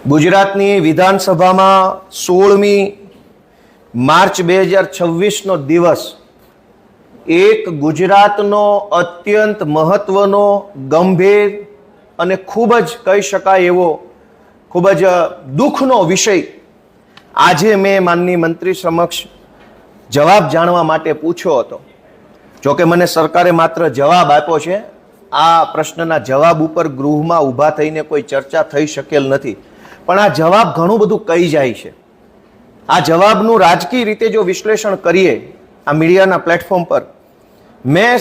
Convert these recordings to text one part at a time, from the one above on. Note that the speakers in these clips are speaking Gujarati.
ગુજરાતની વિધાનસભામાં 16મી માર્ચ 2026નો દિવસ એક ગુજરાતનો અત્યંત મહત્વનો, ગંભીર અને ખૂબ જ કહી શકાય એવો ખૂબ જ દુઃખનો વિષય આજે મેં માનનીય મંત્રી સમક્ષ જવાબ જાણવા માટે પૂછ્યો હતો. જોકે મને સરકારે માત્ર જવાબ આપ્યો છે. આ પ્રશ્નના જવાબ ઉપર ગૃહમાં ઊભા થઈને કોઈ ચર્ચા થઈ શકેલ નથી, પણ આ જવાબ ઘણું બધું કહી જાય છે. આ જવાબનું રાજકીય રીતે જો વિશ્લેષણ કરીએ આ મીડિયાના પ્લેટફોર્મ પર, મેં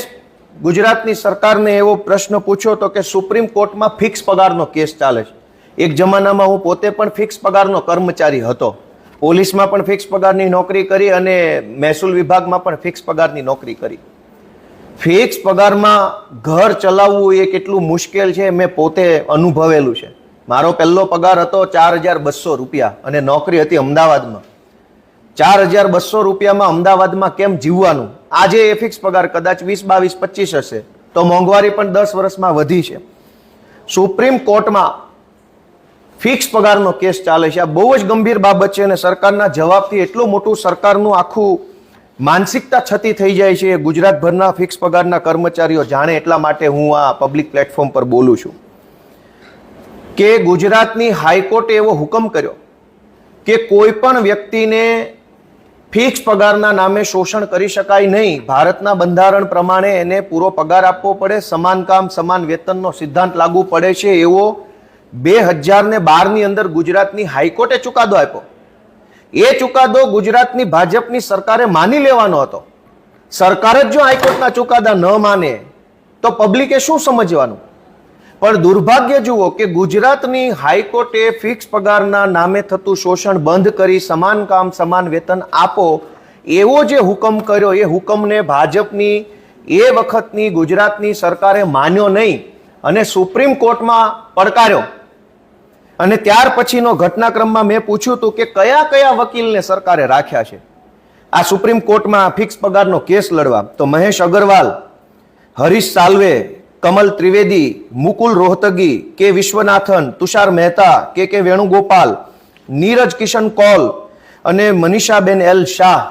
ગુજરાતની સરકારને એવો પ્રશ્ન પૂછ્યો હતો કે સુપ્રીમ કોર્ટમાં ફિક્સ પગારનો કેસ ચાલે છે. એક જમાનામાં હું પોતે પણ ફિક્સ પગારનો કર્મચારી હતો. પોલીસમાં પણ ફિક્સ પગારની નોકરી કરી અને મહેસૂલ વિભાગમાં પણ ફિક્સ પગારની નોકરી કરી. ફિક્સ પગારમાં ઘર ચલાવવું એ કેટલું મુશ્કેલ છે મેં પોતે અનુભવેલું છે. મારો પહેલો પગાર હતો 4,200 રૂપિયા અને નોકરી હતી અમદાવાદમાં. 4,200 રૂપિયામાં અમદાવાદમાં કેમ જીવવાનું? આજે એ ફિક્સ પગાર કદાચ 20, 22, 25 હશે તો મોંઘવારી પણ 10 વર્ષમાં વધી છે. સુપ્રીમ કોર્ટમાં ફિક્સ પગારનો કેસ ચાલે છે. આ બહુ જ ગંભીર બાબત છે અને સરકારના જવાબથી એટલું મોટું સરકારનું આખું માનસિકતા છતી થઈ જાય છે. ગુજરાતભરના ફિક્સ પગારના કર્મચારીઓ જાણે, એટલા માટે હું આ પબ્લિક પ્લેટફોર્મ પર બોલું છું કે ગુજરાતની હાઈકોર્ટે એવો હુકમ કર્યો કે કોઈ પણ વ્યક્તિને ફિક્સ પગારના નામે શોષણ કરી શકાય નહીં. ભારતના બંધારણ પ્રમાણે એને પૂરો પગાર આપવો પડે, સમાન કામ સમાન વેતનનો સિદ્ધાંત લાગુ પડે છે. એવો 2012ની અંદર ગુજરાતની હાઈકોર્ટે ચુકાદો આપ્યો. એ ચુકાદો ગુજરાતની ભાજપની સરકારે માની લેવાનો હતો. સરકાર જ જો હાઈકોર્ટના ચુકાદા ન માને તો પબ્લિકે શું સમજવાનું? પણ દુર્ભાગ્ય જુઓ કે ગુજરાતની હાઈકોર્ટે ફિક્સ પગારના નામે થતું શોષણ બંધ કરી સમાન કામ સમાન વેતન આપો એવો જે હુકમ કર્યો, એ હુકમને ભાજપની એ વખતની ગુજરાતની સરકારે માન્યો નહીં અને સુપ્રીમ કોર્ટમાં પડકાર્યો. અને ત્યાર પછીનો ઘટનાક્રમમાં મેં પૂછ્યું હતું કે કયા કયા વકીલને સરકારે રાખ્યા છે આ સુપ્રીમ કોર્ટમાં ફિક્સ પગારનો કેસ લડવા. તો મહેશ અગ્રવાલ, હરીશ સાલ્વે, કમલ ત્રિવેદી, મુકુલ રોહતગી, કે વિશ્વનાથન, તુષાર મહેતા, કે વેણુગોપાલ, નીરજ કિશન કૌલ અને મનીષાબેન એલ શાહ.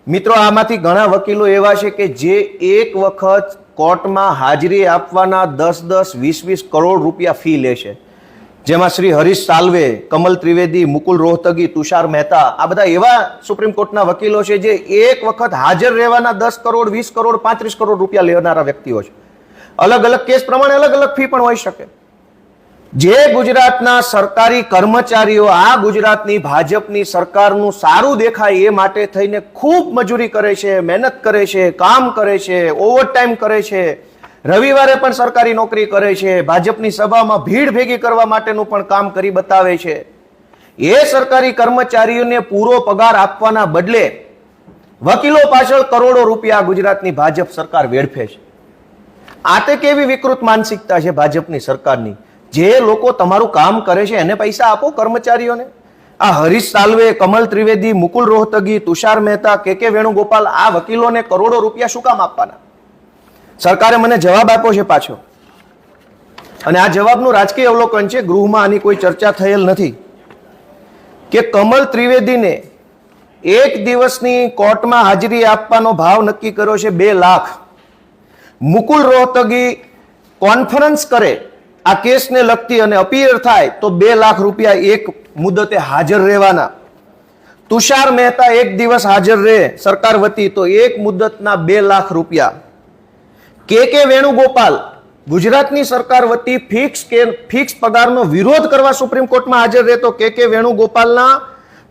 મિત્રો, આમાંથી ઘણા વકીલો એવા છે કે જે એક વખત કોર્ટમાં હાજરી આપવાના 10-10, 20-20 કરોડ રૂપિયા ફી લે છે. જેમાં શ્રી હરીશ સાલ્વે, કમલ ત્રિવેદી, મુકુલ રોહતગી, તુષાર મહેતા, આ બધા એવા સુપ્રીમ કોર્ટના વકીલો છે જે એક વખત હાજર રહેવાના 10 કરોડ, 20 કરોડ, 35 કરોડ રૂપિયા લેનારા વ્યક્તિઓ છે. અલગ અલગ કેસ પ્રમાણે અલગ અલગ ફી પણ હોઈ શકે. જે ગુજરાતના સરકારી કર્મચારીઓ આ ગુજરાતની ભાજપની સરકારનું સારું દેખાય એ માટે થઈને ખૂબ મજૂરી કરે છે, મહેનત કરે છે, કામ કરે છે, ઓવરટાઈમ કરે છે, રવિવારે પણ સરકારી નોકરી કરે છે, ભાજપની સભામાં ભીડ ભેગી કરવા માટેનું પણ કામ કરી બતાવે છે. એ સરકારી કર્મચારીઓને પૂરો પગાર આપવાના બદલે વકીલો પાછળ કરોડો રૂપિયા ગુજરાતની ભાજપ સરકાર વેડફે છે. આ તે કેવી વિકૃત માનસિકતા છે ભાજપની સરકારની? જે લોકો તમારું કામ કરે છે એને પૈસા આપો કર્મચારીઓને. આ હરીશ સાલ્વે, કમલ ત્રિવેદી, મુકુલ રોહતગી, તુષાર મહેતા, કે વેણુગોપાલ, આ વકીલોને કરોડો રૂપિયા શું કામ આપવાના? સરકારે મને જવાબ આપ્યો છે પાછો, અને આ જવાબનું રાજકીય અવલોકન છે. ગૃહમાં આની કોઈ ચર્ચા થયેલ નથી કે કમલ ત્રિવેદીને એક દિવસની કોર્ટમાં હાજરી આપવાનો ભાવ નક્કી કર્યો છે 2 લાખ. મુકુલ રોહતગી કોન્ફરન્સ કરે આ કેસને લગતી અને અપીલ થાય તો 2 લાખ રૂપિયા એક મુદતે હાજર રહેવાના. તુષાર મહેતા એક દિવસ હાજર રહે સરકાર વતી તો એક મુદતના 2 લાખ રૂપિયા. કે વેણુગોપાલ ગુજરાતની સરકાર વતી ફિક્સ પગારનો વિરોધ કરવા સુપ્રીમ કોર્ટમાં હાજર રહે તો કે વેણુગોપાલના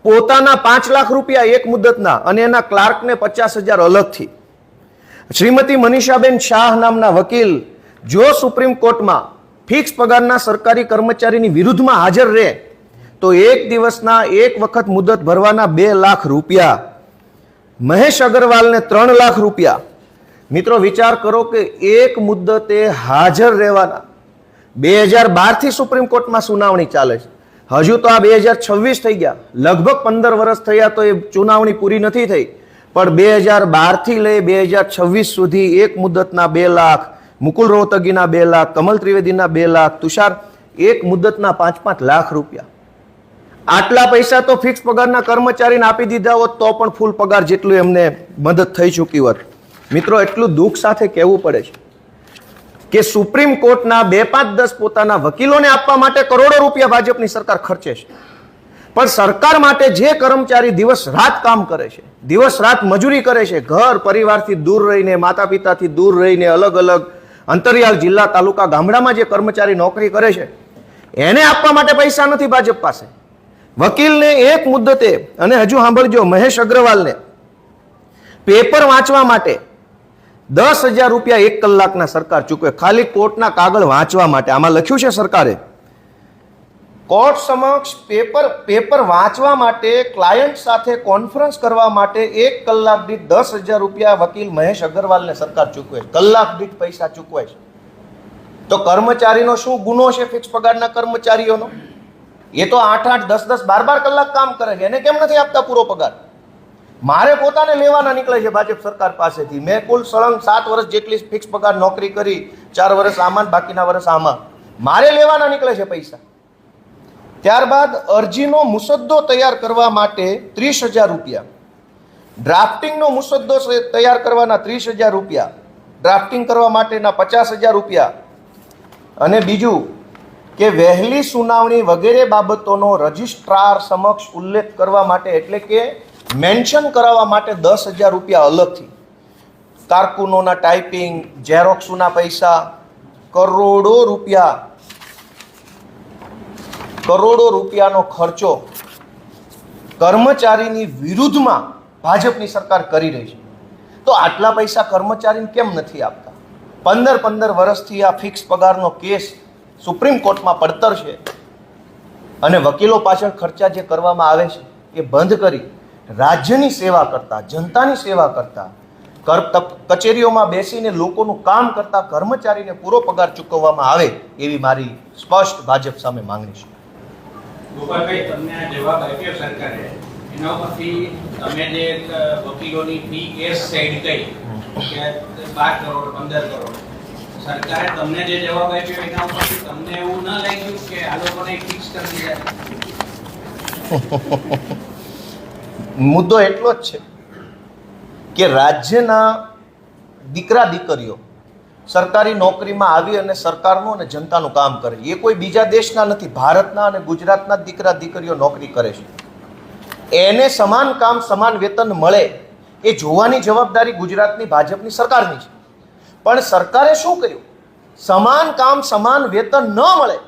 પોતાના 5 લાખ રૂપિયા એક મુદતના અને એના ક્લાર્કને 50,000 અલગથી. શ્રીમતી મનીષાબેન શાહ નામના વકીલ જો સુપ્રીમ કોર્ટમાં ફિક્સ પગારના સરકારી કર્મચારીની વિરુદ્ધમાં હાજર રહે તો એક દિવસના એક વખત મુદત ભરવાના 2 લાખ રૂપિયા. મહેશ અગ્રવાલને 3 લાખ રૂપિયા. મિત્રો, વિચાર કરો કે એક મુદ્દતે હાજર રહેવાના. 2012 થી સુપ્રીમ કોર્ટમાં સુનાવણી ચાલે છે. હજુ તો આ 2026 થઈ ગયા, લગભગ 15 વર્ષ થયા તો એ સુનાવણી પૂરી નથી થઈ. પણ 2012 થી લઈ 2026 સુધી એક મુદ્દતના 2 લાખ, મુકુલ રોહતગીના 2 લાખ, કમલ ત્રિવેદીના 2 લાખ, તુષાર એક મુદ્દતના 5-5 લાખ રૂપિયા. આટલા પૈસા તો ફિક્સ પગારના કર્મચારીને આપી દીધા હોત તો પણ ફૂલ પગાર જેટલું એમને મદદ થઈ ચૂકી હોત. મિત્રો, એટલું દુઃખ સાથે કહેવું પડે છે કે સુપ્રીમ કોર્ટના 2, 5, 10 પોતાના વકીલોને આપવા માટે કરોડો રૂપિયા ભાજપની સરકાર ખર્ચે છે, પણ સરકાર માટે જે કર્મચારી દિવસ રાત કામ કરે છે, દિવસ રાત મજૂરી કરે છે, ઘર પરિવારથી દૂર રહીને, માતા પિતાથી દૂર રહીને, અલગ અલગ અંતરિયાળ જિલ્લા તાલુકા ગામડામાં જે કર્મચારી નોકરી કરે છે, એને આપવા માટે પૈસા નથી ભાજપ પાસે. વકીલને એક મુદ્દતે, અને હજુ સાંભળજો, મહેશ અગ્રવાલને પેપર વાંચવા માટે 10,000 રૂપિયા 1 કલાકના સરકાર ચૂકવે, ખાલી કોર્ટના કાગળ વાંચવા માટે. આમાં લખ્યું છે સરકારે, કોર્ટ સમક્ષ પેપર વાંચવા માટે, ક્લાયન્ટ સાથે કોન્ફરન્સ કરવા માટે 1 કલાક દીઠ 10,000 રૂપિયા વકીલ મહેશ અગ્રવાલને સરકાર ચૂકવે છે. કલાક દીઠ પૈસા ચૂકવે છે. તો કર્મચારીનો શું ગુનો છે ફિક્સ પગારના કર્મચારીઓનો? એ તો 8, 10, 12 કલાક કામ કરે છે, એને કેમ નથી આપતા પૂરો પગાર? મારે પોતાને લેવાના નીકળે છે ભાજપ સરકાર પાસેથી. મેં કુલ સળંગ 7 વર્ષ જેટલી ફિક્સ પગાર નોકરી કરી, 4 વર્ષ આમાં, બાકીના વર્ષ આમાં. મારે લેવાના નીકળે છે પૈસા. ત્યારબાદ અરજીનો મુસદ્દો તૈયાર કરવા માટે 30,000 રૂપિયા, ડ્રાફ્ટિંગનો મુસદ્દો તૈયાર કરવાના 30,000 રૂપિયા, ડ્રાફ્ટિંગ કરવા માટેના 50,000 રૂપિયા, અને બીજું કે વહેલી સુનાવણી વગેરે બાબતોનો રજિસ્ટ્રાર સમક્ષ ઉલ્લેખ કરવા માટે, એટલે કે મેન્શન કરાવવા માટે 10,000 રૂપિયા અલગથી. કારકુનોના ટાઈપિંગ, ઝેરોક્સના પૈસા, કરોડો રૂપિયાનો ખર્ચો કર્મચારીની વિરુદ્ધમાં ભાજપની સરકાર કરી રહી છે. તો આટલા પૈસા કર્મચારીને કેમ નથી આપતા? 15 વર્ષથી આ ફિક્સ પગારનો કેસ સુપ્રીમ કોર્ટમાં પડતર છે, અને વકીલો પાછળ ખર્ચા જે કરવામાં આવે છે એ બંધ કરી રાજ્યની સેવા કરતા, જનતાની સેવા કરતા, કચેરીઓમાં બેસીને લોકોનું કામ કરતા કર્મચારીને પૂરો પગાર ચૂકવવામાં આવે એવી મારી સ્પષ્ટ ભાજપ સામે માંગણી છે. ગોપાલભાઈ, તમને આ જવાબ આપ્યો સરકારે, એના ઉપરથી તમે જે વકીલોની ફી કેસ સાઈડ કરી કે 12 કરોડ 15 કરોડ, સરકારે તમને જે જવાબ આપ્યો એના ઉપરથી તમને એવું ન લાગ્યું કે આ લોકોને ફિક્સ કરી દીધા? મુદ્દો એટલો જ છે કે રાજ્યના દીકરા દીકરીઓ સરકારી નોકરીમાં આવી અને સરકારનું અને જનતાનું કામ કરે. એ કોઈ બીજા દેશના નથી, ભારતના અને ગુજરાતના દીકરા દીકરીઓ નોકરી કરે છે. એને સમાન કામ સમાન વેતન મળે એ જોવાની જવાબદારી ગુજરાતની ભાજપની સરકારની છે. પણ સરકારે શું કર્યું? સમાન કામ સમાન વેતન ન મળે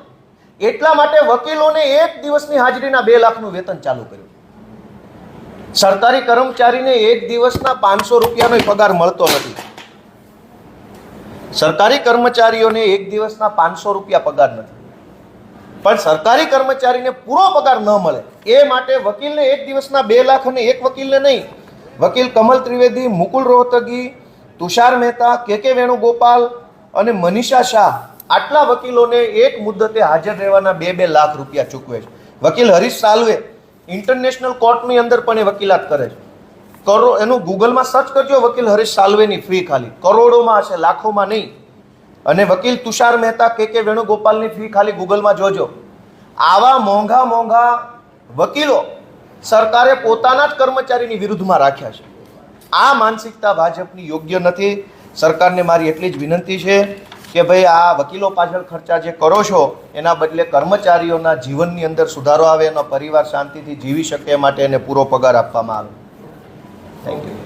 એટલા માટે વકીલોને 1 દિવસની હાજરીના 2 લાખનું વેતન ચાલુ કર્યું. સરકારી કર્મચારીને 1 દિવસના 500 રૂપિયાનો પગાર મળતો નથી. સરકારી કર્મચારીઓને 1 દિવસના 500 રૂપિયા પગાર નથી, પણ સરકારી કર્મચારીને પૂરો પગાર ન મળે એ માટે વકીલને 1 દિવસના 2 લાખ, અને એક વકીલને નહીં, વકીલ કમલ ત્રિવેદી, મુકુલ રોહતગી, તુષાર મહેતા, કે વેણુગોપાલ અને મનીષા શાહ, આટલા વકીલોને એક મુદ્દતે હાજર રહેવાના 2-2 લાખ રૂપિયા ચૂકવે છે. વકીલ હરીશ સાલ્વે ઇન્ટરનેશનલ કોર્ટની અંદર પણ એ વકીલાત કરે છે. એનું ગૂગલમાં સર્ચ કરજો, વકીલ હરીશ સાલ્વેની ફી ખાલી કરોડોમાં હશે, લાખોમાં નહીં. અને વકીલ તુષાર મહેતા, કે વેણુગોપાલની ફી ખાલી ગૂગલમાં જોજો. આવા મોંઘા વકીલો સરકારે પોતાના જ કર્મચારીની વિરુદ્ધમાં રાખ્યા છે. આ માનસિકતા ભાજપની યોગ્ય નથી. સરકારને મારી એટલી જ વિનંતી છે કે ભાઈ, આ વકીલો પાછળ ખર્ચા જે કરો છો એના બદલે કર્મચારીઓના જીવનની અંદર સુધારો આવે, એનો પરિવાર શાંતિથી જીવી શકે એ માટે એને પૂરો પગાર આપવામાં આવે. Thank you.